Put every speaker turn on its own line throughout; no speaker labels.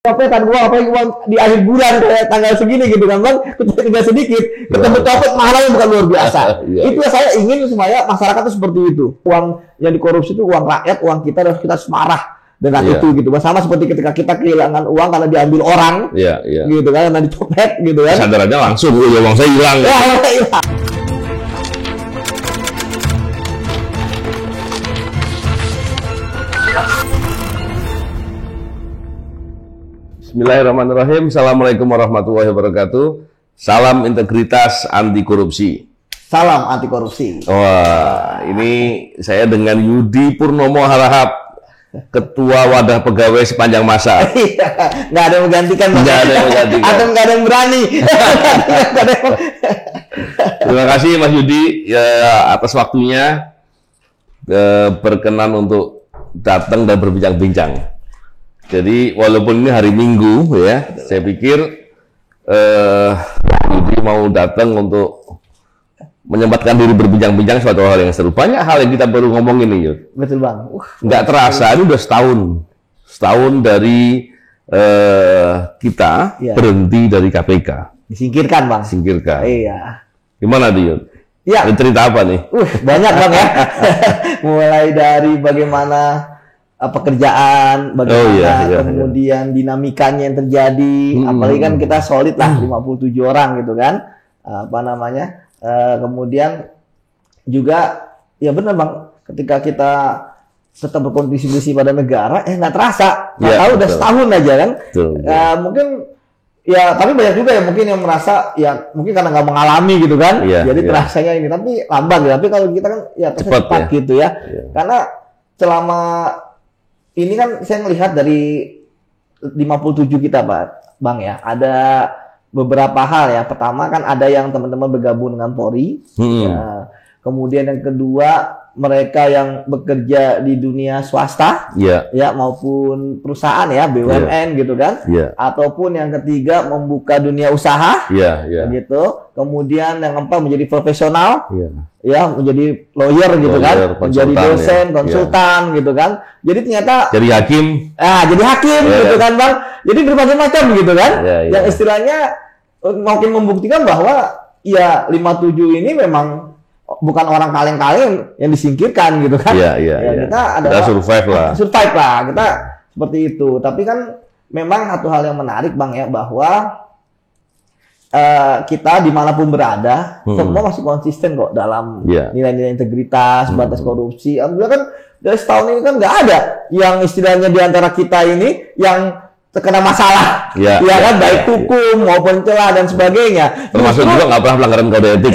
copetan uang, apa uang di akhir bulan kayak tanggal segini gitu kan bang, tinggal sedikit ketemu copet mahalnya bukan luar biasa. Itu saya ingin supaya masyarakat itu seperti itu. Uang yang dikorupsi itu uang rakyat, uang kita, dan kita harus marah dengan itu gitu. Sama seperti ketika kita kehilangan uang karena diambil orang, gitu kan, karena dicopet gitu kan.
Kesadarannya langsung, uang saya hilang. Bismillahirrahmanirrahim. Assalamualaikum warahmatullahi wabarakatuh. Salam integritas anti korupsi.
Salam anti korupsi.
Wah, ini saya dengan Yudi Purnomo Harahap, Ketua Wadah Pegawai sepanjang masa.
Nggak ada yang menggantikan.
Nggak ada yang menggantikan.
Atau nggak ada yang berani.
Terima kasih Mas Yudi ya, atas waktunya berkenan untuk datang dan berbincang-bincang. Jadi walaupun ini hari Minggu ya, saya pikir Yudi mau datang untuk menyempatkan diri berbincang-bincang suatu hal yang seru. Banyak hal yang kita baru ngomongin nih, Yud.
Betul bang.
Nggak terasa, ini udah setahun dari kita berhenti dari KPK.
Disingkirkan bang.
Disingkirkan.
Iya.
Gimana tuh, Yud?
Ya.
Ada cerita apa nih?
Banyak bang ya. Mulai dari bagaimana pekerjaan, bagaimana kemudian dinamikanya yang terjadi, apalagi kan kita solid lah 57 orang gitu kan, kemudian juga ya benar bang, ketika kita tetap berkontribusi pada negara, nggak terasa, nggak tahu udah setahun aja kan, mungkin ya, tapi banyak juga ya mungkin yang merasa ya mungkin karena nggak mengalami gitu kan, jadi terasanya ini, tapi lambat ya, tapi kalau kita kan ya cepat gitu ya, karena selama ini kan saya melihat dari 57 kita Pak Bang ya, ada beberapa hal ya. Pertama kan ada yang teman-teman bergabung dengan Polri. Ya. Kemudian yang kedua, mereka yang bekerja di dunia swasta ya maupun perusahaan ya, BUMN gitu kan. Ataupun yang ketiga membuka dunia usaha. Gitu. Kemudian yang keempat menjadi profesional. Ya, menjadi lawyer gitu kan, menjadi dosen, konsultan gitu kan. Jadi ternyata jadi hakim. Jadi hakim gitu kan, Bang. Jadi berbagai macam gitu kan. Yang istilahnya makin membuktikan bahwa ya 57 ini memang bukan orang kaleng-kaleng yang disingkirkan gitu kan. Kita adalah survive lah. Kita seperti itu. Tapi kan memang satu hal yang menarik, Bang ya, bahwa kita dimanapun berada, semua masih konsisten kok dalam nilai-nilai integritas, batas korupsi. Alhamdulillah kan dari setahun ini kan nggak ada yang istilahnya di antara kita ini yang terkena masalah, kan baik hukum maupun celah dan sebagainya.
Termasuk juga nggak pernah pelanggaran kode etik.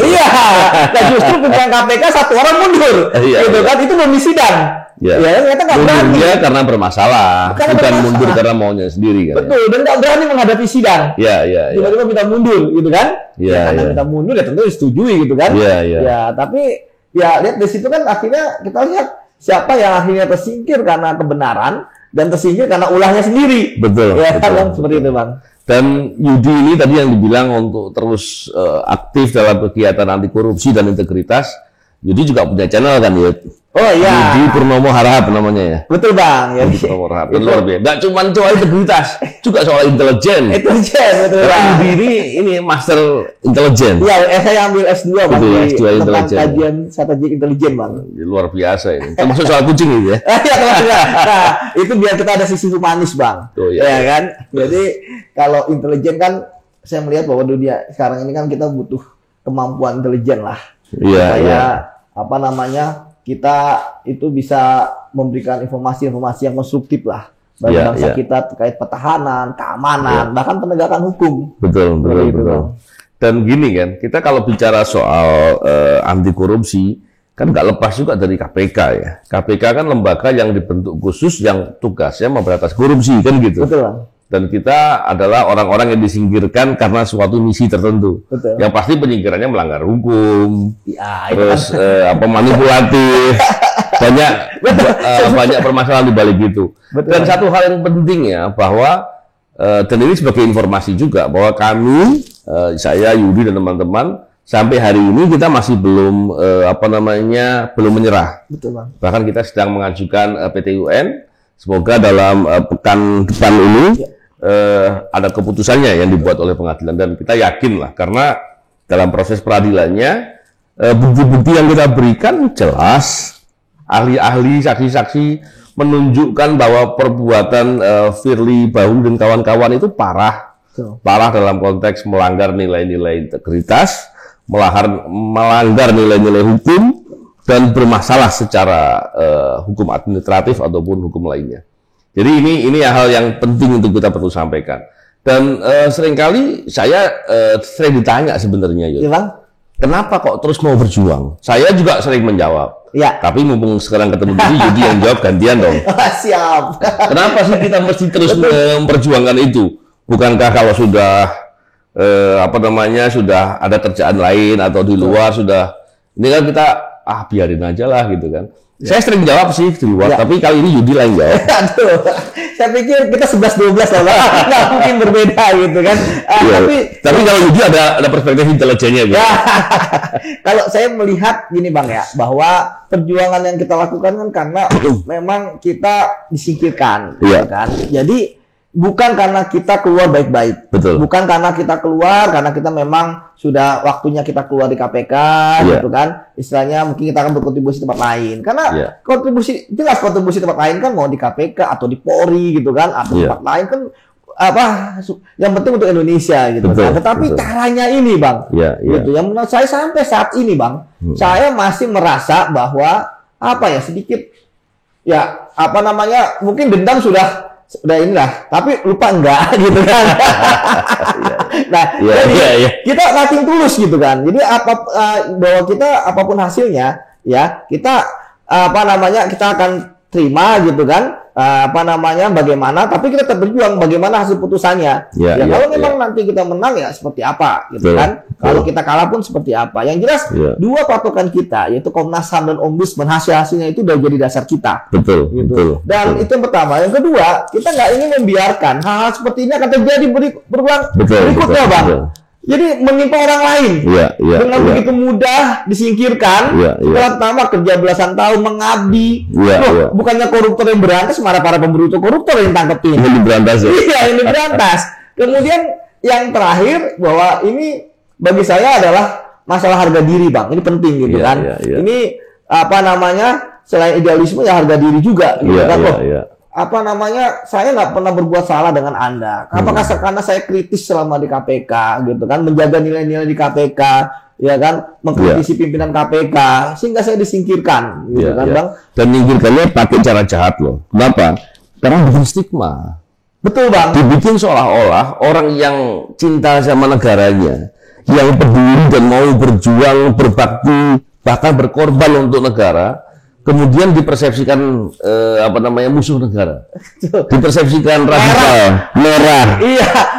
Dan justru pimpinan KPK satu orang mundur, gitu kan? Itu belum disidang. Ternyata nggak berani.
Mundurnya karena bermasalah, bukan mundur karena maunya sendiri kan.
Betul, dan nggak berani menghadapi sidang. Tiba-tiba minta mundur, gitu kan? Karena minta mundur ya tentu disetujui, gitu kan? Tapi ya lihat di situ kan akhirnya kita lihat siapa yang akhirnya tersingkir karena kebenaran dan tersingkir karena ulahnya sendiri. Betul. Kan seperti itu, Bang.
Dan Yudi ini tadi yang dibilang untuk terus aktif dalam kegiatan anti korupsi dan integritas. Yudi juga punya channel kan, Yud? Yudi Purnomo Harahap namanya ya.
Betul Bang.
Yudi Purnomo Harahap. Luar biasa. Nggak cuma soal integritas, juga soal intelijen.
Betul Bang.
Yudi ini master intelijen.
Saya ambil S2 Bang.
S2
tentang kajian strategi intelijen Bang.
Luar biasa ini. Termasuk soal kucing ini ya.
Nah, itu biar kita ada sisi humanis Bang. Ya kan? Jadi kalau intelijen kan saya melihat bahwa dunia sekarang ini kan kita butuh kemampuan intelijen lah. Kita itu bisa memberikan informasi-informasi yang konstruktif lah bagi bangsa kita terkait pertahanan, keamanan, bahkan penegakan hukum. Betul.
Dan gini kan, kita kalau bicara soal anti korupsi kan nggak lepas juga dari KPK ya. KPK kan lembaga yang dibentuk khusus yang tugasnya memberantas korupsi kan gitu.
Betul Bang.
Dan kita adalah orang-orang yang disingkirkan karena suatu misi tertentu. Yang pasti penyingkirannya melanggar hukum, terus manipulatif, banyak permasalahan di balik itu. Dan satu hal yang penting ya, bahwa dan ini sebagai informasi juga bahwa kami, saya Yudi dan teman-teman sampai hari ini kita masih belum belum menyerah.
Betul Bang.
Bahkan kita sedang mengajukan PT UN. Semoga dalam pekan depan ini ada keputusannya yang dibuat oleh pengadilan, dan kita yakin lah karena dalam proses peradilannya bukti-bukti yang kita berikan jelas, ahli-ahli, saksi-saksi menunjukkan bahwa perbuatan Firly Bahuri dan kawan-kawan itu parah dalam konteks melanggar nilai-nilai integritas, melanggar nilai-nilai hukum, dan bermasalah secara hukum administratif ataupun hukum lainnya. Jadi ini hal yang penting untuk kita perlu sampaikan. Dan seringkali saya sering ditanya sebenarnya,
ya, Bang?
Kenapa kok terus mau berjuang? Saya juga sering menjawab.
Ya.
Tapi mumpung sekarang ketemu Yudi yang jawab gantian dong.
Siap.
Kenapa sih kita mesti terus memperjuangkan itu? Bukankah kalau sudah sudah ada kerjaan lain atau di luar sudah, ini kan kita biarin aja lah gitu kan. Ya. Saya sering jawab sih di luar, tapi kali ini Yudi lain jawab.
Aduh, saya pikir kita 11-12 lah, nggak mungkin berbeda gitu kan.
Tapi kalau Yudi ada perspektif intelijennya gitu.
Kalau saya melihat gini Bang ya, bahwa perjuangan yang kita lakukan kan karena memang kita disingkirkan, gitu kan. Jadi bukan karena kita keluar baik-baik, bukan karena kita keluar karena kita memang sudah waktunya kita keluar di KPK, gitu kan. Istilahnya mungkin kita akan berkontribusi tempat lain. Karena kontribusi tempat lain kan mau di KPK atau di Polri gitu kan, atau tempat lain kan yang penting untuk Indonesia gitu kan. Tetapi caranya ini Bang, gitu. Yang menurut saya sampai saat ini Bang, saya masih merasa bahwa sedikit mungkin dendam sudah inilah, tapi lupa enggak gitu kan. Kita nothing tulus gitu kan. Jadi bahwa kita apapun hasilnya kita kita akan terima gitu kan. Bagaimana, tapi kita tetap berjuang bagaimana hasil putusannya. Kalau memang nanti kita menang seperti apa gitu kan. Kalau kita kalah pun seperti apa. Yang jelas dua patokan kita yaitu Komnas HAM dan Ombudsman, hasilnya itu udah jadi dasar kita. Dan itu yang pertama. Yang kedua, kita nggak ingin membiarkan hal-hal seperti ini akan terjadi berulang berikutnya Bang. Jadi menimpa orang lain dengan begitu mudah disingkirkan. Pertama kerja belasan tahun mengabdi, bukannya koruptor yang berantas, malah para pemburu koruptor yang tangkepin.
Ini berantas
ini berantas. Kemudian yang terakhir bahwa ini bagi saya adalah masalah harga diri Bang. Ini penting gitu kan. Ini selain idealisme harga diri juga gitu kan. Saya nggak pernah berbuat salah dengan Anda. Apakah karena saya kritis selama di KPK, gitu kan, menjaga nilai-nilai di KPK, ya kan, mengkritisi pimpinan KPK, sehingga saya disingkirkan, gitu kan, Bang?
Dan menyingkirkannya pakai cara jahat loh. Kenapa? Karena bikin stigma.
Betul Bang.
Dibikin seolah-olah orang yang cinta sama negaranya, yang peduli dan mau berjuang, berbakti, bahkan berkorban untuk negara, kemudian dipersepsikan musuh negara, dipersepsikan radikal, merah,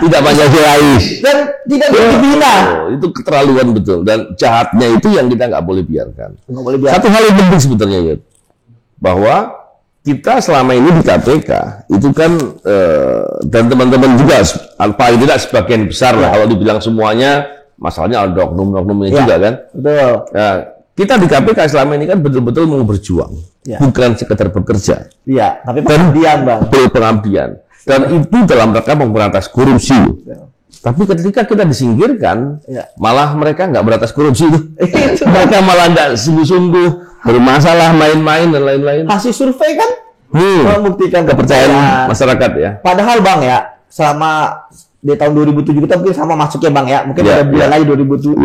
tidak Pancasilais,
dan tidak dibina.
Itu keterlaluan betul, dan jahatnya itu yang kita nggak boleh biarkan. Satu hal yang penting sebetulnya bahwa kita selama ini di KPK itu kan dan teman-teman juga paling tidak sebagian besar lah, kalau dibilang semuanya masalahnya ada oknum-oknumnya juga kan.
Betul.
Kita di KPK selama ini kan betul-betul mau berjuang, bukan sekedar bekerja.
Tapi pengabdian, Bang.
Pengabdian. Dan itu dalam rangka memberantas korupsi. Tapi ketika kita disingkirkan, malah mereka nggak berantas korupsi itu. Mereka malah nggak sungguh-sungguh, bermasalah, main-main dan lain-lain.
Hasil survei kan membuktikan
kepercayaan masyarakat ya.
Padahal Bang selama di tahun 2007 kita mungkin sama masuknya Bang mungkin ada bulan lagi 2007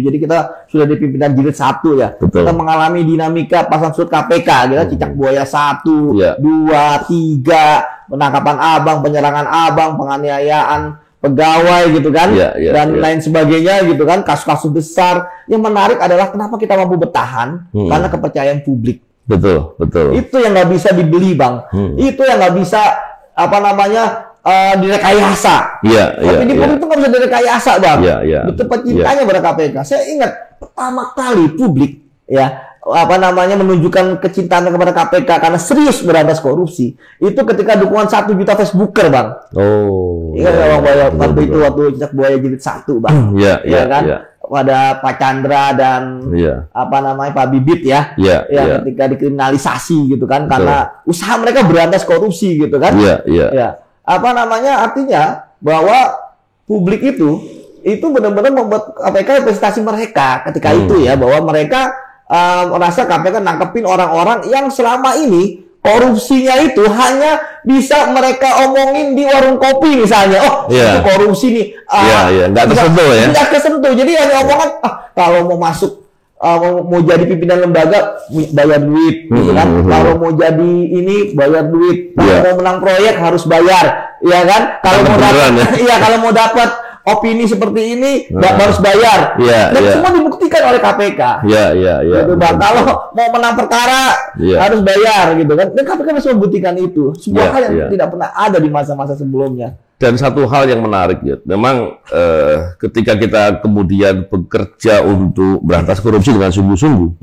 jadi kita sudah di pimpinan jilid 1 kita mengalami dinamika pasang surut KPK cicak buaya 1, 2, 3, penangkapan abang, penyerangan abang, penganiayaan pegawai gitu kan dan lain sebagainya gitu kan, kasus-kasus besar. Yang menarik adalah kenapa kita mampu bertahan karena kepercayaan publik.
Betul
itu yang nggak bisa dibeli Bang. Itu yang nggak bisa direkayasa. Tapi di publik itu nggak bisa direkayasa Bang. Betapa cintanya pada KPK. Saya ingat pertama kali publik menunjukkan kecintaan kepada KPK karena serius berantas korupsi itu ketika dukungan 1 juta Facebooker Bang. Ingat Bang waktu itu waktu cicak buaya jilid 1 Bang. Pada Pak Chandra dan Pak Bibit ketika dikriminalisasi gitu kan karena usaha mereka berantas korupsi gitu kan. artinya bahwa publik itu benar-benar membuat KPK prestasi mereka ketika itu ya, bahwa mereka merasa KPK nangkepin orang-orang yang selama ini korupsinya itu hanya bisa mereka omongin di warung kopi misalnya. Itu korupsi nih.
Nggak tersentuh ya.
Nggak tersentuh. Jadi hanya omongan, kalau mau masuk, mau jadi pimpinan lembaga bayar duit, gitu kan? Kalau mau jadi ini bayar duit. Kalau mau menang proyek harus bayar, ya kan? Kalau mau dapat, kalau mau dapat opini seperti ini harus bayar. Dan semua dibuktikan oleh KPK. Gitu, Bang. Kalau mau menang perkara harus bayar, gitu kan? Dan KPK masih membuktikan itu. Sebuah hal yang tidak pernah ada di masa-masa sebelumnya.
Dan satu hal yang menarik ya, memang ketika kita kemudian bekerja untuk berantas korupsi dengan sungguh-sungguh,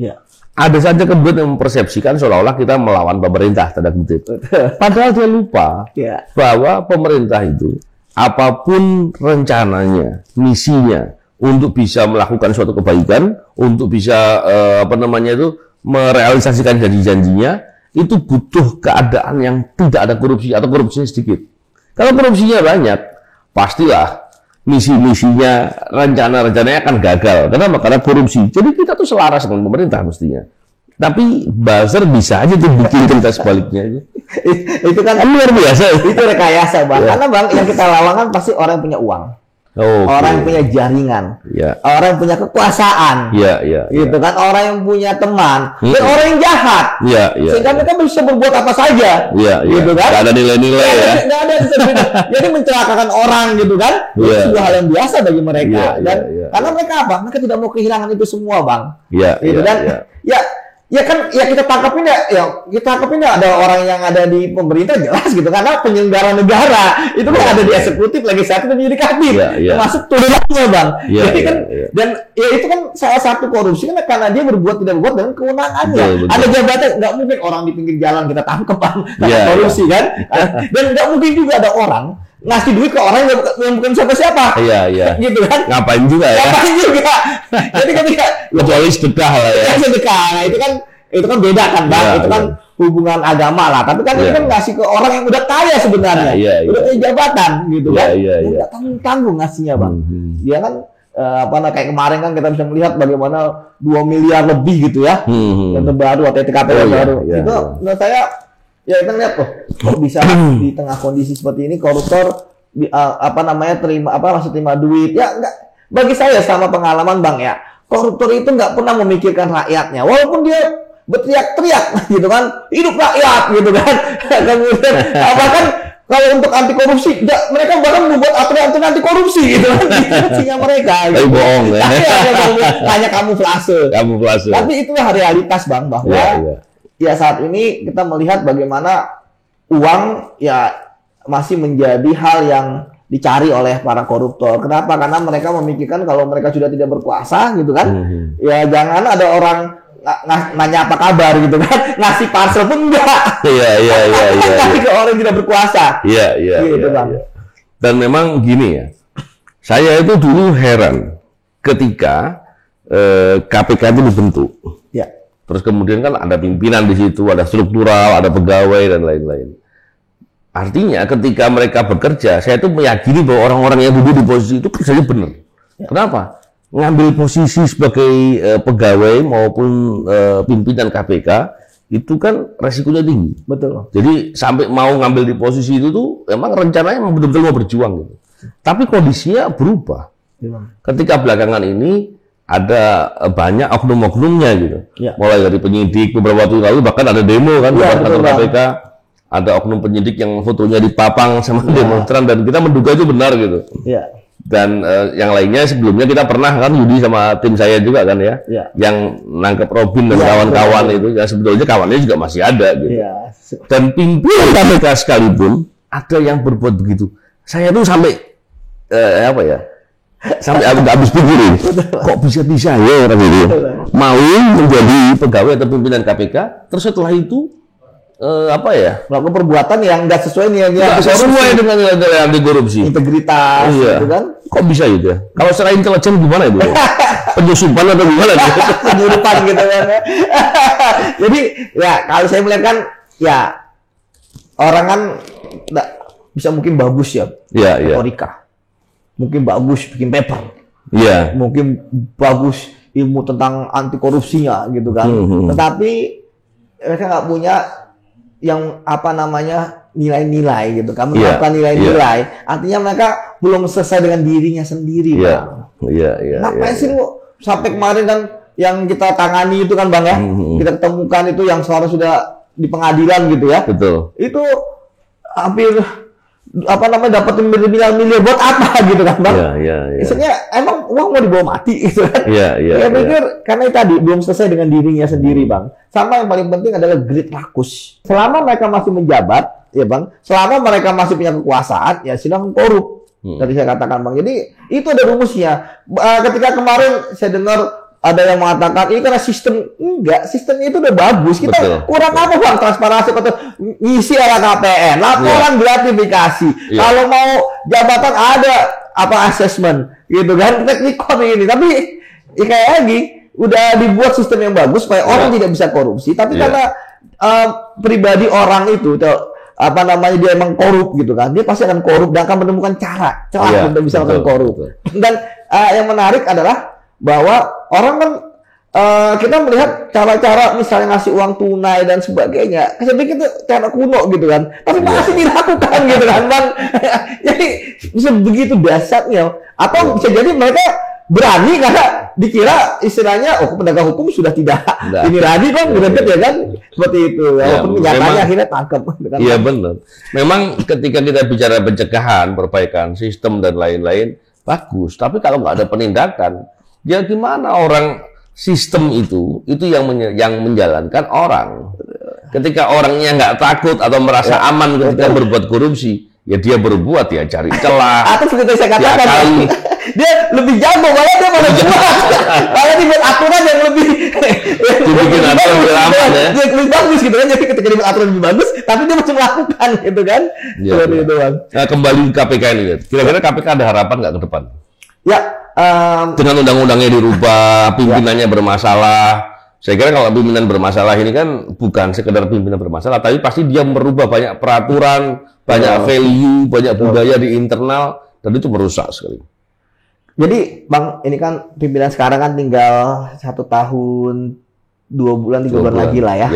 ada saja kemudian yang mempersepsikan seolah-olah kita melawan pemerintah, tanda kutip. Padahal dia lupa bahwa pemerintah itu apapun rencananya, misinya untuk bisa melakukan suatu kebaikan, untuk bisa merealisasikan janji-janjinya, itu butuh keadaan yang tidak ada korupsi atau korupsinya sedikit. Kalau korupsinya banyak, pastilah misi-misinya, rencana-rencananya akan gagal. Kenapa? Karena korupsi. Jadi kita tuh selaras dengan pemerintah mestinya. Tapi buzzer bisa aja tuh bikin cerita sebaliknya.
Itu kan
luar biasa.
Itu rekayasa, Bang. Karena Bang, yang kita lawan kan pasti orang yang punya uang. Orang yang punya jaringan. Orang yang punya kekuasaan. Gitu kan, orang yang punya teman. Dan orang yang jahat. Sehingga mereka bisa berbuat apa saja. Gitu kan?
Gak ada nilai-nilai ya.
Gak ada. Jadi mencelakakan orang gitu kan. Itu sebuah hal yang biasa bagi mereka. Dan karena mereka apa? Mereka tidak mau kehilangan itu semua, Bang. Gitu kan? Kita tangkapin ada orang yang ada di pemerintah jelas gitu, karena penyelenggara negara itu kan ada di eksekutif, legislatif, dan yudikatif, termasuk turunannya, Bang. Jadi kan dan itu kan salah satu korupsi kan karena dia tidak berbuat dengan kewenangannya. Ada jabatan, nggak mungkin orang di pinggir jalan kita tangkap, Bang, korupsi kan. Dan nggak mungkin juga ada orang ngasih duit ke orang yang bukan siapa-siapa. Gitu kan.
Ngapain juga ya?
Jadi ketika
kecuali sedekah lah ya.
Sedekah. Nah, itu kan beda kan, Bang. Itu kan hubungan agama lah. Tapi kan ini kan ngasih ke orang yang udah kaya sebenarnya. Udah punya jabatan gitu kan. Enggak tanggung-tanggung ngasihnya, Bang. Dia kan kayak kemarin kan kita bisa melihat bagaimana 2 miliar lebih gitu ya. Yang terbaru atau TKP baru. Itu menurut saya ya kita lihat kok bisa di tengah kondisi seperti ini koruptor terima duit ya. Enggak, bagi saya sama pengalaman, Bang, ya, koruptor itu nggak pernah memikirkan rakyatnya, walaupun dia berteriak-teriak gitu kan, hidup rakyat gitu kan. Kemudian bahkan kalau untuk anti korupsi mereka bahkan membuat aturan anti korupsi gitu kan. Fungsinya mereka gitu.
Tapi bohong ya.
Hanya kamuflase. Tapi itulah realitas, Bang, bahwa ya saat ini kita melihat bagaimana uang ya masih menjadi hal yang dicari oleh para koruptor. Kenapa? Karena mereka memikirkan kalau mereka sudah tidak berkuasa gitu kan, ya jangan ada orang nanya apa kabar gitu kan, ngasih parcel pun enggak. Ngasih ke orang yang tidak berkuasa. Gitu, Bang.
Dan memang gini ya, saya itu dulu heran ketika KPK itu dibentuk. Terus kemudian kan ada pimpinan di situ, ada struktural, ada pegawai dan lain-lain. Artinya ketika mereka bekerja, saya itu meyakini bahwa orang-orang yang duduk di posisi itu kerjanya benar. Kenapa? Ngambil posisi sebagai pegawai maupun pimpinan KPK itu kan resikonya tinggi.
Betul.
Jadi sampai mau ngambil di posisi itu tuh emang rencananya betul-betul mau berjuang gitu. Tapi kondisinya berubah. Ketika belakangan ini ada banyak oknum-oknumnya gitu. Mulai dari penyidik beberapa waktu lalu bahkan ada demo kan di kantor KPK. Ada oknum penyidik yang fotonya dipapang sama demonstran dan kita menduga itu benar gitu. Dan yang lainnya sebelumnya kita pernah kan Yudi sama tim saya juga kan ya, yang nangkep Robin dan kawan-kawan itu, ya sebetulnya kawannya juga masih ada gitu. Dan pimpinan KPK sekalipun ada yang berbuat begitu. Saya tuh sampai sampai aku nggak habis pikir ini, kok bisa ya orang itu mau menjadi pegawai atau pimpinan KPK, terus setelah itu
melakukan perbuatan yang nggak sesuai
nggak sesuai dengan nilai anti korupsi,
integritas, gitu kan?
Kok bisa gitu ya? Kalau secara intelijen gimana itu? Penyusupan atau gimana?
Penyurupan gitu kan? Jadi ya kalau saya melihat kan ya orang kan bisa mungkin bagus ya, retorika, mungkin bagus bikin paper, mungkin bagus ilmu tentang anti korupsinya gitu kan. Tetapi mereka nggak punya yang apa namanya nilai-nilai gitu kan, menerapkan nilai-nilai. Artinya mereka belum selesai dengan dirinya sendiri, Bang. Ngapain sih lu sampai kemarin kan yang kita tangani itu kan, Bang ya, kita ketemukan itu yang sekarang sudah di pengadilan gitu ya.
Betul.
Itu hampir apa namanya dapetin miliar-miliar buat apa gitu kan, Bang? Maksudnya emang uang mau dibawa mati gitu kan? Saya pikir karena tadi belum selesai dengan dirinya sendiri, Bang. Sama yang paling penting adalah greed rakus. Selama mereka masih menjabat, ya Bang, selama mereka masih punya kekuasaan, ya silakan korup. Tadi saya katakan, Bang. Jadi itu ada rumusnya. Ketika kemarin saya dengar ada yang mengatakan ini karena sistemnya itu udah bagus. Kita kurang apa, Bang? Transparansi, ngisi LHKPN, laporan gratifikasi. Kalau mau jabatan ada apa assessment, gitu kan? Teknikon ini. Tapi ya kayak lagi udah dibuat sistem yang bagus supaya orang tidak bisa korupsi. Tapi karena pribadi orang itu apa namanya dia emang korup gitu kan, dia pasti akan korup dan akan menemukan celah untuk bisa melakukan korup. Dan yang menarik adalah bahwa orang kan kita melihat cara-cara misalnya ngasih uang tunai dan sebagainya, saya pikir itu cara kuno gitu kan, tapi masih dilakukan gitu kan, Bang. Jadi bisa begitu dasarnya, atau bisa jadi mereka berani karena dikira istilahnya penegak hukum sudah tidak ini lagi kan, begitu ya kan, seperti itu. Walaupun nyatanya akhirnya tangkap.
Iya benar. Memang ketika kita bicara pencegahan, perbaikan sistem dan lain-lain bagus, tapi kalau nggak ada penindakan, ya gimana orang sistem itu yang menjalankan orang. Ketika orangnya nggak takut atau merasa aman ketika berbuat korupsi, ya dia berbuat ya cari celah.
Atau seperti saya katakan, dia lebih jago, malah dia malah dibuat aturan yang lebih
dibikin aturan lebih lama ya.
Dia lebih bagus gitu kan, jadi ketika dibuat aturan lebih bagus, tapi dia masih melakukan gitu kan. Seperti itu, Bang.
Nah, kembali ke KPK ini, kira-kira KPK ada harapan nggak ke depan?
Ya,
dengan undang-undangnya dirubah, pimpinannya bermasalah. Saya kira kalau pimpinan bermasalah ini kan bukan sekedar pimpinan bermasalah, tapi pasti dia merubah banyak peraturan, banyak value, banyak budaya di internal, dan itu merusak sekali.
Jadi, Bang, ini kan pimpinan sekarang kan tinggal 1 tahun, 2 bulan, 3 bulan lagi lah ya.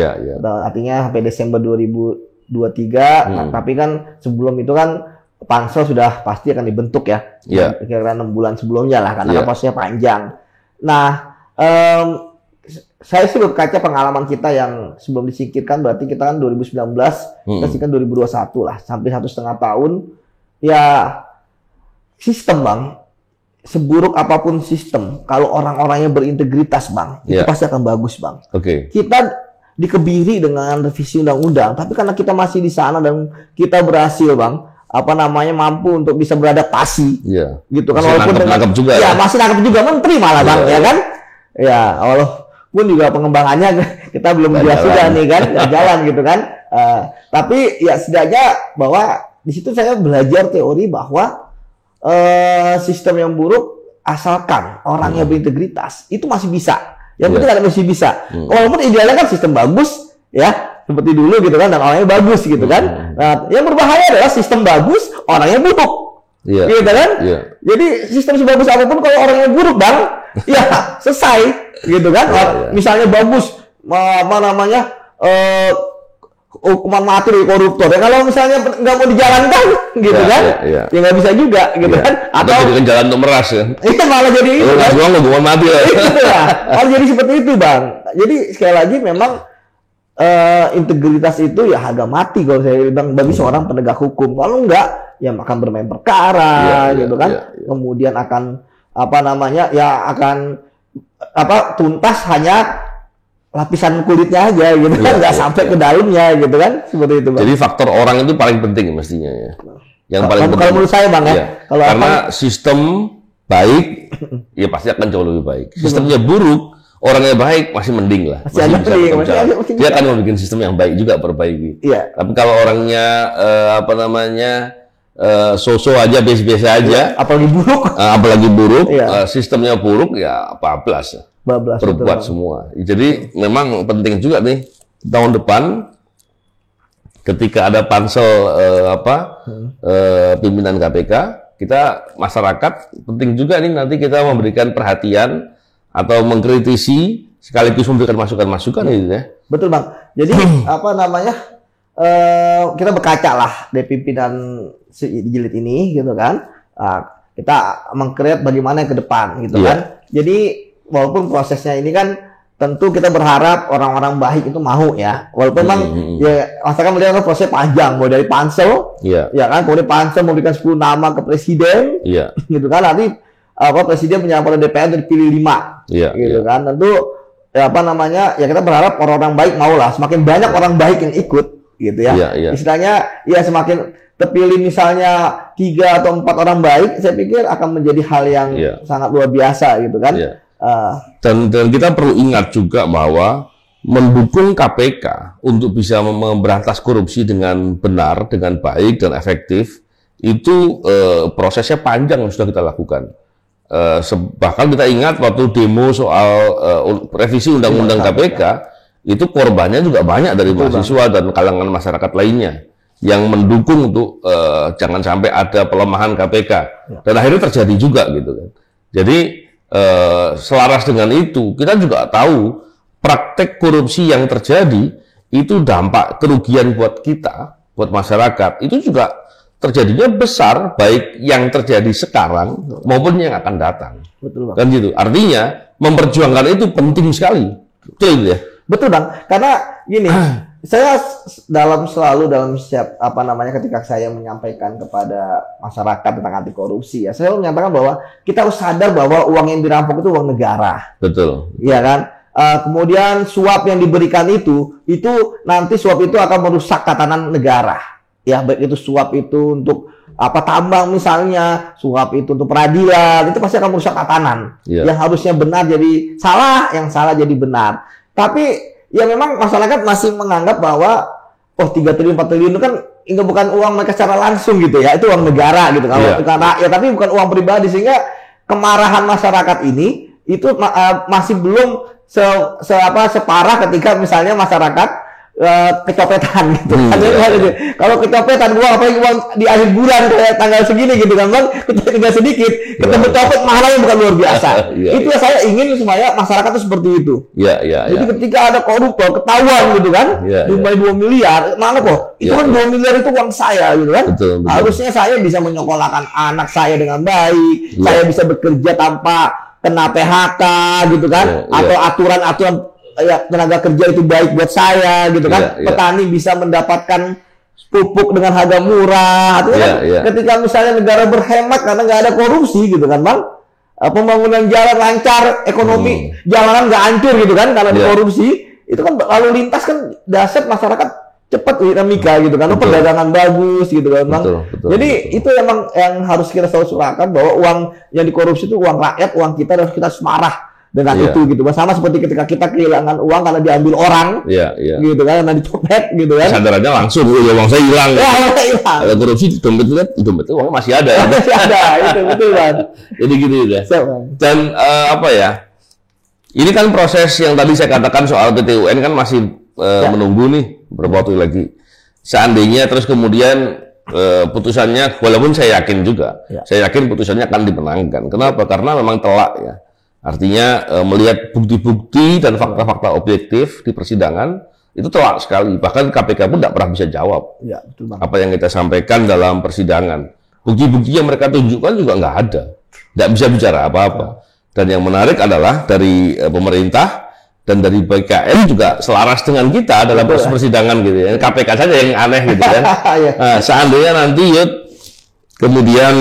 Artinya sampai Desember 2023, tapi kan sebelum itu kan pansel sudah pasti akan dibentuk ya. Kira-kira 6 bulan sebelumnya lah, karena prosesnya panjang. Nah, saya sih berkaca pengalaman kita yang sebelum disingkirkan, berarti kita kan 2019, kita singkirkan 2021 lah, sampai 1,5 tahun. Ya, sistem, Bang, seburuk apapun sistem, kalau orang-orangnya berintegritas, Bang, itu pasti akan bagus, Bang. Kita dikebiri dengan revisi undang-undang, tapi karena kita masih di sana dan kita berhasil, Bang, apa namanya mampu untuk bisa beradaptasi, gitu kan, walaupun
nangkep juga
masih nangkep juga menteri malah, Bang, ya kan, ya walaupun juga pengembangannya kita belum jelas juga nih kan, jalan gitu kan, tapi ya setidaknya bahwa di situ saya belajar teori bahwa sistem yang buruk asalkan orangnya berintegritas itu masih bisa, yang penting ada masih bisa, walaupun idealnya kan sistem bagus ya, seperti dulu gitu kan, dan orangnya bagus gitu kan. Nah, yang berbahaya adalah sistem bagus, orangnya buruk. Gitu kan? Jadi sistem sebagus apapun kalau orangnya buruk, Bang, ya selesai gitu kan. Misalnya bagus apa namanya hukuman mati dari koruptor. Ya kalau misalnya nggak mau dijalankan gitu kan, ya nggak bisa juga gitu kan. Atau
jadikan jalan untuk meras ya.
Itu malah jadi itu kan.
Semua hukuman mati lah.
Harus jadi seperti itu, Bang. Jadi sekali lagi memang integritas itu ya harga mati kalau saya bilang bagi seorang penegak hukum. Kalau enggak, ya akan bermain perkara gitu kan. Kemudian akan apa namanya, ya akan tuntas hanya lapisan kulitnya aja gitu kan, nggak sampai ke dalamnya gitu kan, seperti itu, Bang.
Jadi faktor orang itu paling penting mestinya ya. Yang paling penting.
Kalau menurut saya, Bang, ya.
Karena sistem baik ya pasti akan jauh lebih baik. Sistemnya buruk, orangnya baik masih mending lah. Masih dia akan membuat sistem yang baik juga perbaiki. Tapi kalau orangnya so-so aja, biasa-biasa aja, apalagi buruk, sistemnya buruk ya bablas ya. Berbuat semua. Jadi memang penting juga nih tahun depan ketika ada pansel pimpinan KPK, kita masyarakat penting juga nih nanti kita memberikan perhatian atau mengkritisi sekaligus memberikan masukan-masukan gitu ya.
Betul Bang. Jadi kita berkaca lah dari pimpinan jilid ini gitu kan. Kita meng-create bagaimana ke depan gitu kan. Jadi walaupun prosesnya ini kan tentu kita berharap orang-orang baik itu mau ya. Walaupun memang ya masyarakat melihat proses panjang mulai dari pansel, ya kan, kemudian pansel memberikan 10 nama ke presiden, gitu kan. Nanti presiden menyalahkan DPR dan dipilih 5, gitu kan. Tentu ya ya kita berharap orang-orang baik mau lah. Semakin banyak orang baik yang ikut, gitu ya. Istilahnya ya semakin terpilih misalnya 3 atau 4 orang baik, saya pikir akan menjadi hal yang sangat luar biasa, gitu kan.
Dan kita perlu ingat juga bahwa mendukung KPK untuk bisa memberantas korupsi dengan benar, dengan baik dan efektif itu prosesnya panjang yang sudah kita lakukan. Bahkan kita ingat waktu demo soal revisi undang-undang KPK itu korbannya juga banyak dari mahasiswa dan kalangan masyarakat lainnya yang mendukung untuk jangan sampai ada pelemahan KPK. Dan akhirnya terjadi juga gitu kan. Jadi selaras dengan itu, kita juga tahu praktek korupsi yang terjadi itu dampak kerugian buat kita, buat masyarakat, itu juga terjadinya besar, baik yang terjadi sekarang maupun yang akan datang.
Betul Bang.
Kan gitu. Artinya memperjuangkan itu penting sekali. Betul ya?
Betul Bang. Karena gini, saya selalu dalam setiap ketika saya menyampaikan kepada masyarakat tentang anti korupsi ya, saya menyatakan bahwa kita harus sadar bahwa uang yang dirampok itu uang negara.
Betul.
Iya kan? Kemudian suap yang diberikan itu nanti suap itu akan merusak tatanan negara. Ya, baik itu suap itu untuk tambang misalnya, suap itu untuk peradilan, itu pasti akan merusak tatanan. Yang harusnya benar jadi salah, yang salah jadi benar. Tapi ya memang masyarakat masih menganggap bahwa 3 triliun 4 triliun itu kan bukan uang mereka secara langsung gitu ya, itu uang negara gitu kalau bukan rakyat, tapi bukan uang pribadi, sehingga kemarahan masyarakat ini itu masih belum separah ketika misalnya masyarakat kecopetan gitu. Kalau kecopetan apalagi uang di akhir bulan kayak tanggal segini gitu kan Bang, tinggal sedikit ketemu copet mahalnya bukan luar biasa. Itu yang saya ingin supaya masyarakat itu seperti itu. Jadi ketika ada koruptor ketahuan gitu kan, jumlah 2 miliar, mana kok? Itu kan 2 miliar itu uang saya gitu kan. Betul. Harusnya saya bisa menyekolahkan anak saya dengan baik, saya bisa bekerja tanpa kena PHK gitu kan, atau aturan-aturan tenaga kerja itu baik buat saya gitu kan. Petani bisa mendapatkan pupuk dengan harga murah. Ketika misalnya negara berhemat karena nggak ada korupsi gitu kan Bang, pembangunan jalan lancar, ekonomi jalanan nggak hancur gitu kan karena korupsi, itu kan lalu lintas kan dasar masyarakat cepat dinamika gitu kan, perdagangan bagus gitu kan Bang. Jadi itu emang yang harus kita selalu surakan bahwa uang yang dikorupsi itu uang rakyat, uang kita, dan kita harus marah dengan itu gitu. Sama seperti ketika kita kehilangan uang karena diambil orang, gitu kan, karena dicopet gitu kan.
Kesadarannya langsung, uang saya hilang. Kalau korupsi dompet uang masih ada.
Masih ada, itu betul kan.
Jadi gitu ya. Dan ini kan proses yang tadi saya katakan soal PT UN kan masih menunggu nih beberapa waktu lagi. Seandainya terus kemudian putusannya, walaupun saya yakin juga, saya yakin putusannya akan dimenangkan. Kenapa? Karena memang telak ya. Artinya melihat bukti-bukti dan fakta-fakta objektif di persidangan itu telak sekali. Bahkan KPK pun tidak pernah bisa jawab
betul Bang.
apa yang kita sampaikan dalam persidangan. Bukti-bukti yang mereka tunjukkan juga nggak ada, tidak bisa bicara apa-apa. Dan yang menarik adalah dari pemerintah dan dari BKN juga selaras dengan kita dalam proses persidangan gitu ya. KPK saja yang aneh gitu kan. Nah, seandainya nanti kemudian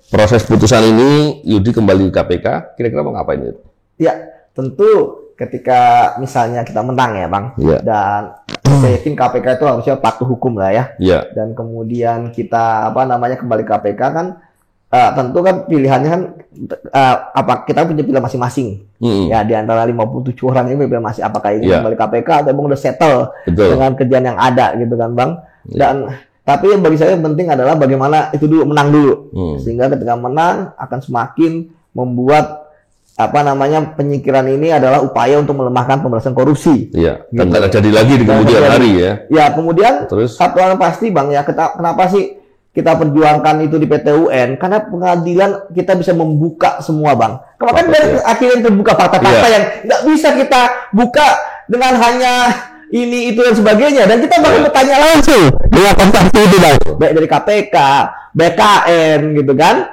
proses putusan ini Yudi kembali ke KPK, kira-kira mau ngapain itu?
Ya, tentu ketika misalnya kita menang ya Bang, dan saya yakin KPK itu harusnya patuh hukum lah ya. Dan kemudian kita kembali ke KPK kan, tentu kan pilihannya kan kita punya pilihan masing-masing. Ya, di antara 57 orang ini pilihan masih apakah ingin kembali KPK atau emang udah settle dengan kerjaan yang ada gitu kan Bang. Dan tapi yang bagi saya yang penting adalah bagaimana itu dulu menang dulu, sehingga ketika menang akan semakin membuat apa namanya penyingkiran ini adalah upaya untuk melemahkan pemberantasan korupsi.
Iya. Dan tidak jadi lagi di kemudian hari ya.
Ya, kemudian
terus
satu hal pasti Bang ya, kenapa sih kita perjuangkan itu di PT UN? Karena pengadilan kita bisa membuka semua Bang. Kemarin dari akhirnya terbuka fakta-fakta yang nggak bisa kita buka dengan hanya ini itu dan sebagainya, dan kita bakal bertanya langsung dengan kontak itu Bang, baik dari KPK, BKN gitu kan,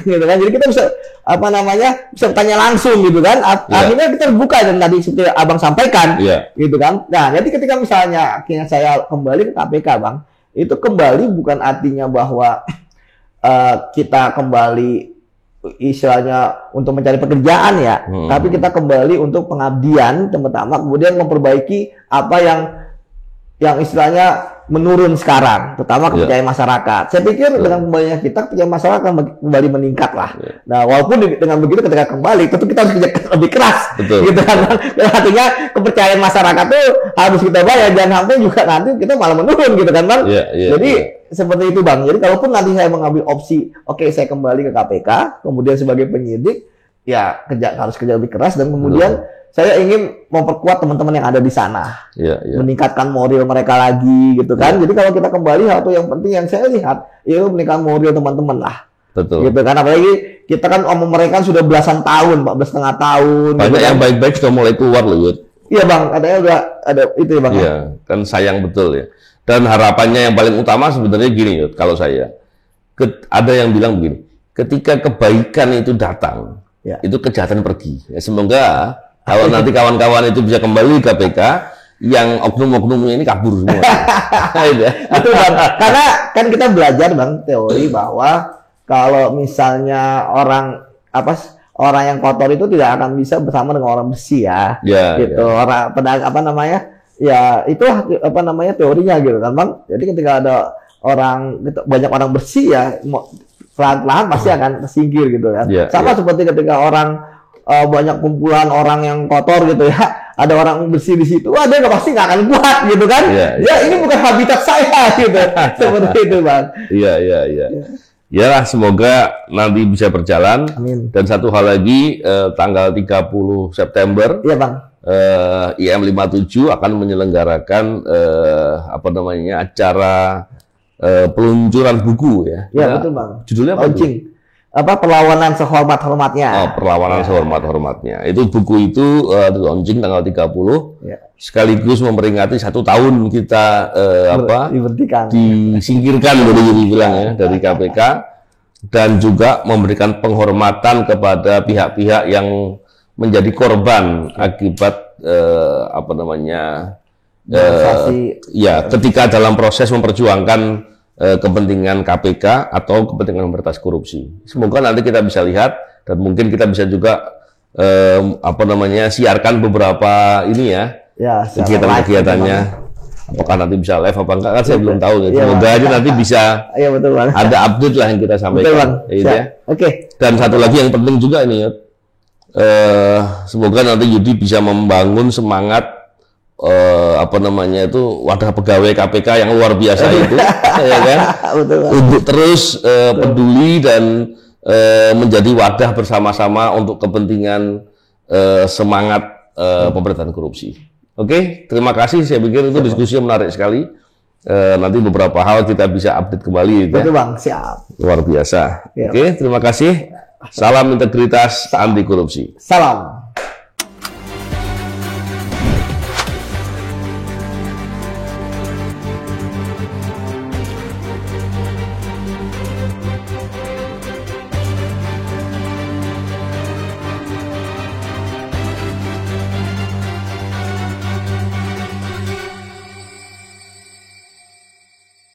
gitu kan. Jadi kita bisa apa namanya bisa bertanya langsung gitu kan. Akhirnya kita buka, dan tadi seperti Abang sampaikan, gitu kan. Nah, jadi ketika misalnya akhirnya saya kembali ke KPK Bang, itu kembali bukan artinya bahwa kita kembali istilahnya untuk mencari pekerjaan ya, tapi kita kembali untuk pengabdian pertama, kemudian memperbaiki apa yang istilahnya menurun sekarang, terutama kepercayaan masyarakat. Saya pikir dengan kembalinya kita, kepercayaan masyarakat akan kembali meningkat lah. Nah, walaupun dengan begitu ketika kembali, tentu kita harus kerja lebih keras, gitu kan. Dan artinya kepercayaan masyarakat itu harus kita bayar, jangan sampai juga nanti kita malah menurun, gitu kan Bang. Jadi seperti itu Bang. Jadi kalaupun nanti saya mengambil opsi, oke, saya kembali ke KPK, kemudian sebagai penyidik, ya harus kerja lebih keras, dan kemudian saya ingin memperkuat teman-teman yang ada di sana, meningkatkan moral mereka lagi, gitu kan. Jadi kalau kita kembali, satu yang penting yang saya lihat, itu meningkatkan moral teman-teman lah.
Betul.
Gitu kan, apalagi kita kan mereka sudah belasan tahun, 14,5 tahun.
Banyak
gitu
yang baik-baik sudah mulai keluar loh, Yud.
Iya Bang, katanya udah ada itu ya Bang.
Iya, kan sayang betul ya. Dan harapannya yang paling utama sebenarnya gini, Yud, kalau saya, ada yang bilang begini, ketika kebaikan itu datang, itu kejahatan pergi. Ya, semoga kalau nanti kawan-kawan itu bisa kembali ke KPK, yang oknum-oknumnya ini kabur semua.
Betul Bang. Karena kan kita belajar Bang teori bahwa kalau misalnya orang yang kotor itu tidak akan bisa bersama dengan orang bersih ya. Gitu. Orang ya itu teorinya gitu kan Bang. Jadi ketika ada banyak orang bersih ya, pelan-pelan pasti akan tersingkir gitu kan. Sama seperti ketika orang banyak kumpulan orang yang kotor gitu ya, ada orang bersih di situ, dia pasti nggak akan kuat gitu kan. Ini bukan habitat saya gitu. Seperti itu Bang. Ya, semoga nanti bisa berjalan. Amin. Dan satu hal lagi, tanggal 30 September Bang, IM 57 akan menyelenggarakan acara peluncuran buku ya. Betul Bang.
Judulnya apa?
Perlawanan sehormat-hormatnya.
Perlawanan sehormat-hormatnya. Itu buku itu launching tanggal 30. Sekaligus memperingati 1 tahun kita disingkirkan boleh dibilang ya dari KPK, dan juga memberikan penghormatan kepada pihak-pihak yang menjadi korban akibat ketika dalam proses memperjuangkan kepentingan KPK atau kepentingan memberantas korupsi. Semoga nanti kita bisa lihat, dan mungkin kita bisa juga siarkan beberapa ini ya kegiatan-kegiatannya. Apakah nanti bisa live apa enggak kan saya belum tahu ya. Semoga aja nanti bisa
betul,
ada update lah yang kita sampaikan. Dan satu lagi yang penting juga ini, semoga nanti Yudi bisa membangun semangat wadah pegawai KPK yang luar biasa itu, ya kan? Untuk terus peduli dan menjadi wadah bersama-sama untuk kepentingan semangat pemberantasan korupsi. Oke, terima kasih. Saya pikir itu diskusi yang menarik sekali. Nanti beberapa hal kita bisa update kembali.
Betul Bang, siap.
Luar biasa. Oke, terima kasih. Salam integritas anti korupsi.
Salam.